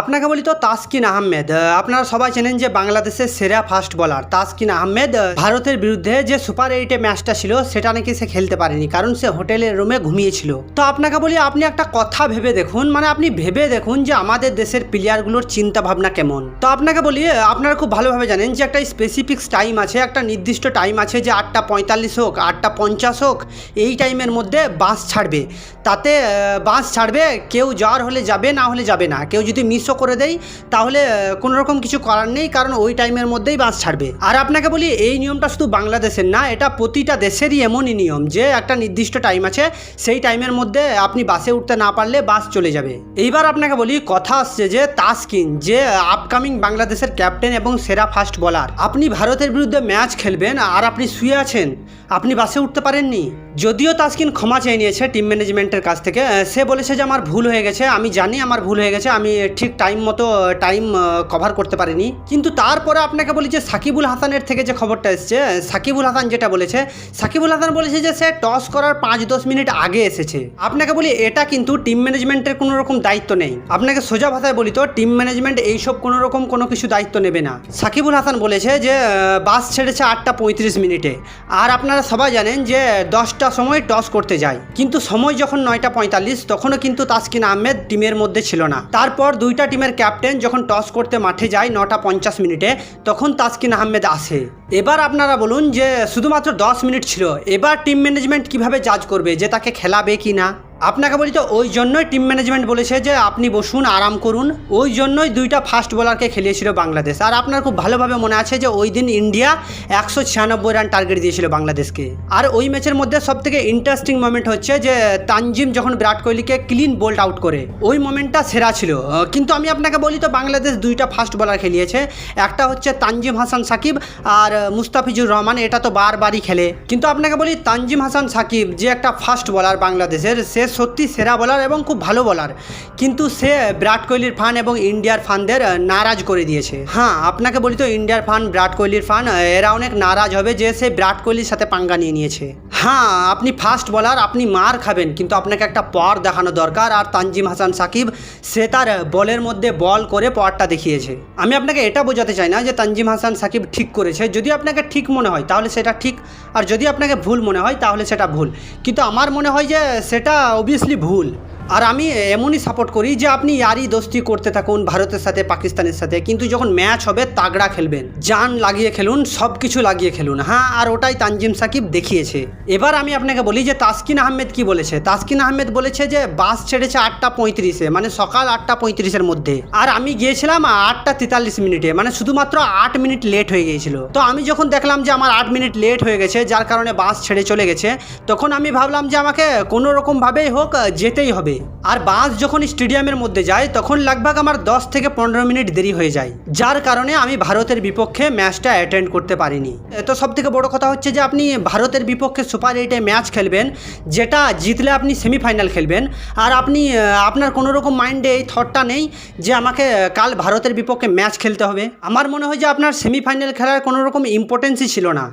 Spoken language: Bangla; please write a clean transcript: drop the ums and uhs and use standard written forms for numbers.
আপনাকে বলি তো তাসকিন আহমেদ আপনারা সবাই চেনেন যে বাংলাদেশের সেরা ফাস্ট বোলার তাসকিন আহমেদ ভারতের বিরুদ্ধে যে সুপার 8 ম্যাচটা ছিল সেটা নাকি সে খেলতে পারেনি, কারণ সে হোটেলের রুমে ঘুমিয়েছিল। তো আপনাকে বলি আপনি একটা কথা ভেবে দেখুন, মানে আপনি ভেবে দেখুন যে আমাদের দেশের প্লেয়ারগুলোর চিন্তা ভাবনা কেমন। তো আপনাকে বলি আপনারা খুব ভালোভাবে জানেন যে একটা স্পেসিফিক টাইম আছে, একটা নির্দিষ্ট টাইম আছে যে 8:45 হোক 8:50 হোক, এই টাইমের মধ্যে বাস ছাড়বে। তাতে বাস ছাড়বে, কেউ যাওয়ার হলে যাবে, না হলে যাবে না। কেউ যদি মিসও করে দেয় তাহলে কোনো রকম কিছু করার নেই, কারণ ওই টাইমের মধ্যেই বাস ছাড়বে। আর আপনাকে বলি এই নিয়মটা শুধু বাংলাদেশের না, এটা প্রতিটা দেশেরই এমনই নিয়ম যে একটা নির্দিষ্ট টাইম আছে, সেই টাইমের মধ্যে আপনি বাসে উঠতে না পারলে বাস চলে যাবে। এইবার আপনাকে বলি কথা আসছে যে তাসকিন যে আপকামিং বাংলাদেশের ক্যাপ্টেন এবং সেরা ফাস্ট বোলার, আপনি ভারতের বিরুদ্ধে ম্যাচ খেলবেন আর আপনি শুয়ে আছেন, আপনি বাসে উঠতে পারেননি। যদিও তাসকিন ক্ষমা চেয়ে নিয়েছে টিম ম্যানেজমেন্টের কাছ থেকে, সে বলেছে যে আমার ভুল হয়ে গেছে, আমি জানি আমার ভুল হয়ে গেছে, আমি ঠিক টাইম মতো কভার করতে পারিনি। কিন্তু তারপরে আপনাকে বলি যে সাকিবুল হাসানের থেকে যে খবরটা এসছে, সাকিবুল হাসান যেটা বলেছে, সাকিবুল হাসান বলেছে যে সে টস করার 5-10 মিনিট আগে এসেছে। আপনাকে বলি এটা কিন্তু টিম ম্যানেজমেন্টের কোনো রকম দায়িত্ব নেই। আপনাকে সোজা ভাষায় বলি তো টিম ম্যানেজমেন্ট এইসব কোনো রকম কোনো কিছু দায়িত্ব নেবে না। সাকিবুল হাসান বলেছে যে বাস ছেড়েছে 8:35 মিনিটে, আর আপনারা সবাই জানেন যে 10টার সময় টস করতে যায়, কিন্তু সময় যখন 9:45 তখনও কিন্তু তাসকিন আহমেদ টিমের মধ্যে ছিল না। তারপর দুইটা টিমের ক্যাপ্টেন যখন টস করতে মাঠে যায় 9:50 মিনিটে, তখন তাসকিন আহমেদ আসে। এবার আপনারা বলুন যে শুধুমাত্র 10 মিনিট ছিল, এবার টিম ম্যানেজমেন্ট কিভাবে জাজ করবে যে তাকে খেলাবে কি না? আপনাকে বলি তো ওই জন্যই টিম ম্যানেজমেন্ট বলেছে যে আপনি বসুন, আরাম করুন। ওই জন্যই দুইটা ফাস্ট বোলারকে খেলিয়েছিল বাংলাদেশ। আর আপনার খুব ভালোভাবে মনে আছে যে ওই দিন ইন্ডিয়া 196 রান টার্গেট দিয়েছিল বাংলাদেশকে। আর ওই ম্যাচের মধ্যে সবথেকে ইন্টারেস্টিং মোমেন্ট হচ্ছে যে তানজিম যখন বিরাট কোহলিকে ক্লিন বোল্ড আউট করে, ওই মোমেন্টটা সেরা ছিল। কিন্তু আমি আপনাকে বলি তো বাংলাদেশ দুইটা ফাস্ট বোলার খেলিয়েছে, একটা হচ্ছে তানজিম হাসান সাকিব আর মুস্তাফিজুর রহমান, এটা তো বারবারই খেলে। কিন্তু আপনাকে বলি তানজিম হাসান সাকিব যে একটা ফাস্ট বোলার বাংলাদেশের, সে সত্যি সেরা বোলার এবং খুব ভালো বোলার, কিন্তু সে বিরাট কোহলির ফান এবং ইন্ডিয়ার ফানদের নারাজ করে দিয়েছে। হ্যাঁ, আপনাকে বলি তো ইন্ডিয়ার ফান, বিরাট কোহলির ফান, এরা অনেক নারাজ হবে যে সে বিরাট কোহলির সাথে পাঙ্গা নিয়েছে। হ্যাঁ, আপনি ফাস্ট বোলার, আপনি মার খাবেন, কিন্তু আপনাকে একটা পাওয়ার দেখানো দরকার। আর তানজিম হাসান সাকিব সে তার বলের মধ্যে বল করে পাওয়ারটা দেখিয়েছে। আমি আপনাকে এটা বোঝাতে চাই না যে তানজিম হাসান সাকিব ঠিক করেছে। যদি আপনাকে ঠিক মনে হয় তাহলে সেটা ঠিক, আর যদি আপনাকে ভুল মনে হয় তাহলে সেটা ভুল। কিন্তু আমার মনে হয় যে সেটা অবভিয়াসলি ভুল। আর আমি এমনই সাপোর্ট করি যে আপনি ইয়ারি দোস্তি করতে থাকুন ভারতের সাথে, পাকিস্তানের সাথে, কিন্তু যখন ম্যাচ হবে তাগড়া খেলবেন, জান লাগিয়ে খেলুন, সব কিছু লাগিয়ে খেলুন। হ্যাঁ, আর ওটাই তানজিম সাকিব দেখিয়েছে। এবার আমি আপনাকে বলি যে তাসকিন আহমেদ কি বলেছে। তাসকিন আহমেদ বলেছে যে বাস ছেড়েছে 8:35-এ, মানে সকাল 8:35-এর মধ্যে, আর আমি গিয়েছিলাম 8:43 মিনিটে, মানে শুধুমাত্র 8 মিনিট লেট হয়ে গিয়েছিল। তো আমি যখন দেখলাম যে আমার 8 মিনিট লেট হয়ে গেছে, যার কারণে বাস ছেড়ে চলে গেছে, তখন আমি ভাবলাম যে আমাকে কোনো রকমভাবেই হোক যেতেই হবে। আর বাস যখন স্টেডিয়ামের মধ্যে যায় তখন লগভগ আমার 10 থেকে 15 মিনিট দেরি হয়ে যায়, যার কারণে আমি ভারতের বিপক্ষে ম্যাচটা অ্যাটেন্ড করতে পারিনি। তো সবথেকে বড় কথা হচ্ছে যে আপনি ভারতের বিপক্ষে সুপার 8-এ ম্যাচ খেলবেন, যেটা জিতলে আপনি সেমিফাইনাল খেলবেন, আর আপনি আপনার কোনো রকম মাইন্ডে এই থটটা নেই যে আমাকে কাল ভারতের বিপক্ষে ম্যাচ খেলতে হবে। আমার মনে হয় যে আপনার সেমিফাইনাল খেলার কোনো রকম ইম্পর্টেন্সই ছিল না।